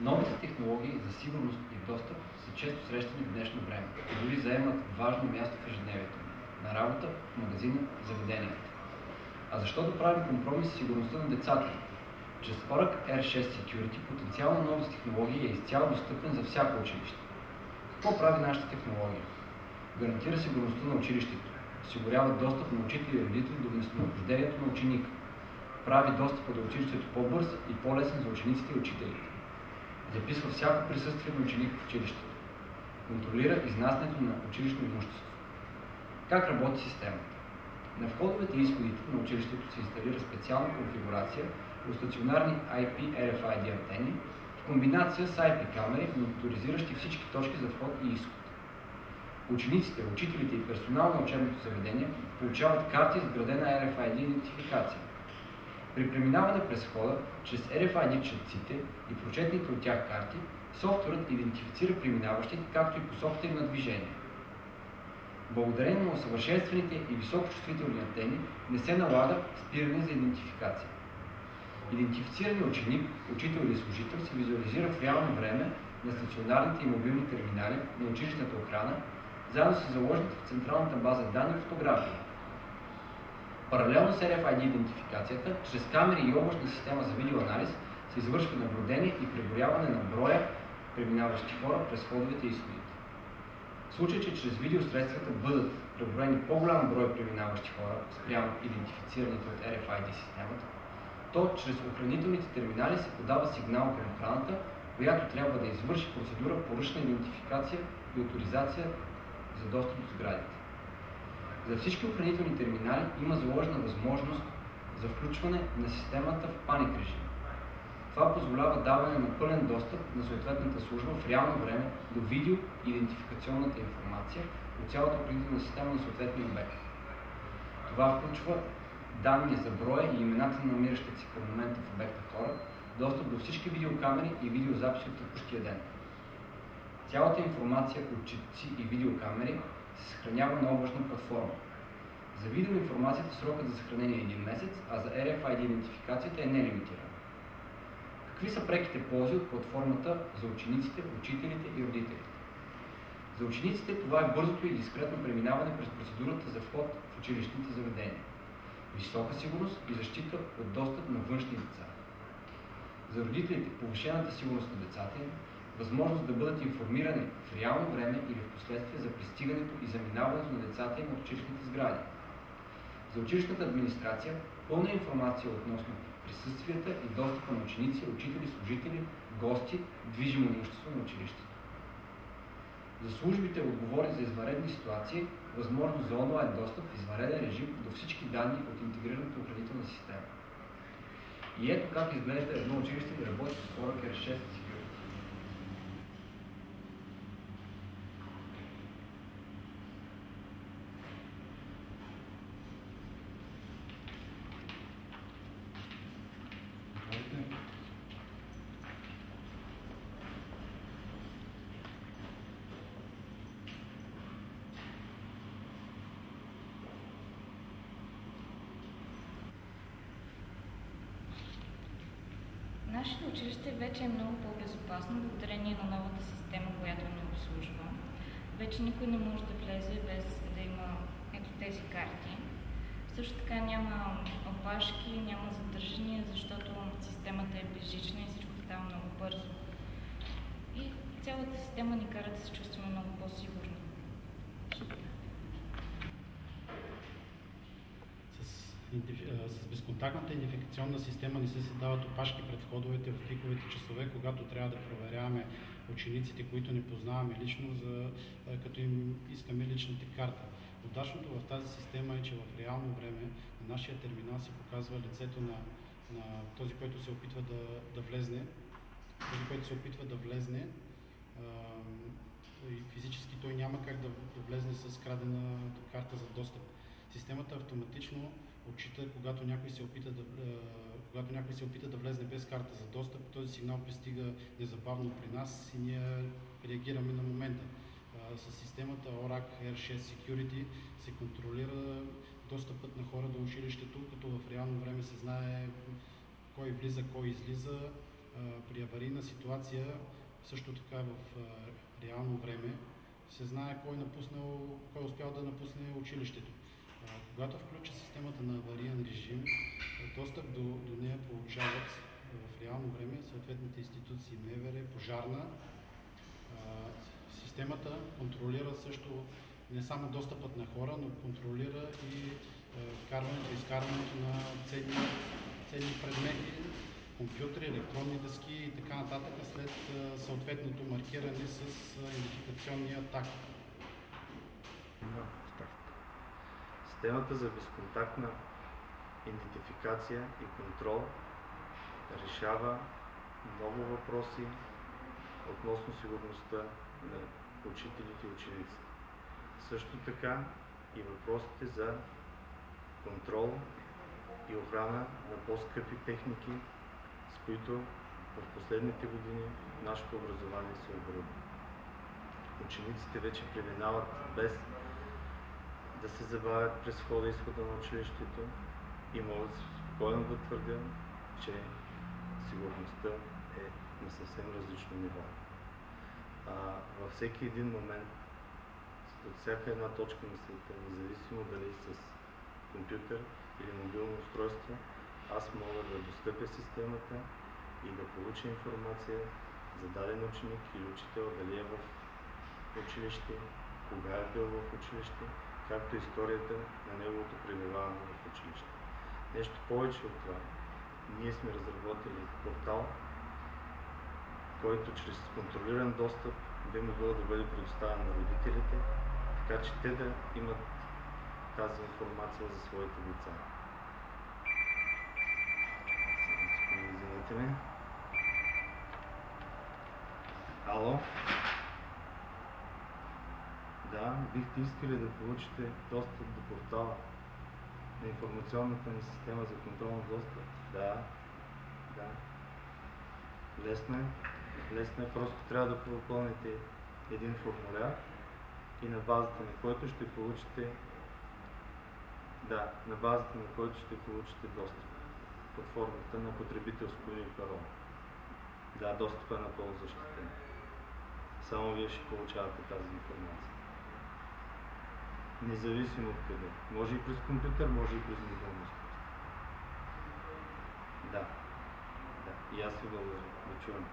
Новите технологии за сигурност и достъп са често срещани в днешно време и дори заемат важно място в ежедневието на работа, в магазина, в заведенията. А защо да правим компромис с сигурността на децата? Чрез Oracle R6 Security потенциал на новите технологии е изцяло достъпен за всяко училище. Какво прави нашата технология? Гарантира сигурността на училището, осигурява достъп на учители и родители до местонахождението на ученика, прави достъпа до училището по-бърз и по-лесен за учениците и учителите, записва всяко присъствие на ученик в училището, контролира изнасянето на училищно имущество. Как работи системата? На входовете и изходите на училището се инсталира специална конфигурация от стационарни IP RFID антени в комбинация с IP камери, мониторизиращи всички точки за вход и изход. Учениците, учителите и персонал на учебното заведение получават карти с вградена RFID идентификация. При преминаване през входа, чрез RFID четците и прочетните от тях карти, софтуерът идентифицира преминаващите, както и посоката им на движение. Благодарение на усъвършенстваните и високочувствителни антени не се налага спиране за идентификация. Идентифицираният ученик, учител или служител се визуализира в реално време на стационарните и мобилни терминали на училищната охрана, заедно с заложените в централната база данни фотографии. Паралелно с RFID идентификацията, чрез камери и облачна система за видеоанализ се извършва наблюдение и преброяване на броя преминаващи хора през входовете и изходите. В случай, че чрез видеосредствата бъдат преброени по-голям брой преминаващи хора спрямо идентифицираните от RFID системата, то чрез охранителните терминали се подава сигнал към охраната, която трябва да извърши процедура по ръчна идентификация и авторизация за достъп до сградите. За всички охранителни терминали има заложена възможност за включване на системата в паник режим. Това позволява даване на пълен достъп на съответната служба в реално време до видео и идентификационната информация от цялата охранителна система на съответния обект. Това включва данни за броя и имената на намиращите се към момента в обекта хора, достъп до всички видеокамери и видеозаписи от текущия ден. Цялата информация от четци и видеокамери се съхранява на облачна платформа. За видеоинформацията срокът за съхранение е 1 месец, а за RFID идентификацията е нелимитирана. Какви са преките ползи от платформата за учениците, учителите и родителите? За учениците това е бързото и дискретно преминаване през процедурата за вход в училищните заведения, висока сигурност и защита от достъп на външни деца. За родителите повишената сигурност на децата им, възможност да бъдат информирани в реално време или в последствие за пристигането и заминаването на децата им от училищните сгради. За училищната администрация пълна информация относно присъствията и достъпа на ученици, учители, служители, гости, движимо имущество на училището. За службите, отговорни за извънредни ситуации, възможност за онлайн достъп в извънреден режим до всички данни от интегрираната охранителна система. И ето как изглежда едно училище да работи с Oracle R6 Security. Нашето училище вече е много по-безопасно благодарение на новата система, която ни обслужва. Вече никой не може да влезе без да има ето тези карти. Също така няма опашки, няма задържания, защото системата е безжична и всичко става много бързо. И цялата система ни кара да се чувстваме много по-сигурни. С безконтактната идентификационна система не се създават опашки пред входовете в пиковите часове, когато трябва да проверяваме учениците, които не познаваме лично, като им искаме личната карта. Удачното в тази система е, че в реално време на нашия терминал се показва лицето на този, който се опитва да влезне. Този, който се опитва да влезне, физически той няма как да влезне с крадена карта за достъп. Системата автоматично отчита, когато някой се опита да влезне без карта за достъп, този сигнал пристига незабавно при нас и ние реагираме на момента. С системата Oracle R6 Security се контролира достъпът на хора до училището, като в реално време се знае кой влиза, кой излиза, при аварийна ситуация, също така в реално време, се знае кой е успял да напусне училището. Когато включа системата на авариен режим, достъп до нея получават в реално време съответните институции МВР, пожарна. Системата контролира също не само достъпът на хора, но контролира и вкарването и изкарването на ценни предмети, компютри, електронни дъски и така нататък след съответното маркиране с идентификационния таг. Системата за безконтактна идентификация и контрол решава много въпроси относно сигурността на учителите и учениците. Също така и въпросите за контрол и охрана на по-скъпи техники, с които в последните години нашето образование се оборудва. Учениците вече преминават без да се забавят през входа и изхода на училището и могат спокойно да твърдят, че сигурността е на съвсем различно ниво. Във всеки един момент, от всяка една точка на света, независимо дали с компютър или мобилно устройство, аз мога да достъпя системата и да получа информация за даден ученик или учител, дали е в училище, кога е бил в училище, както историята на неговото пребиваване в училище. Нещо повече от това, ние сме разработили портал, който чрез контролиран достъп би могъл да бъде предоставен на родителите, така че те да имат тази информация за своите деца. Извинете ме. Ало? Да, бихте искали да получите достъп до портала на информационната ни система за контролен достъп? Да. Лесно е, просто трябва да попълните един формуляр и на базата на който ще получите достъп под формата на потребителско име и парол. Да, достъпът е напълно защитен. Само вие ще получавате тази информация. Независимо от къде. Може и през компютър, може и през мобилно устройство. Да. И аз ви благодаря. Да чуем.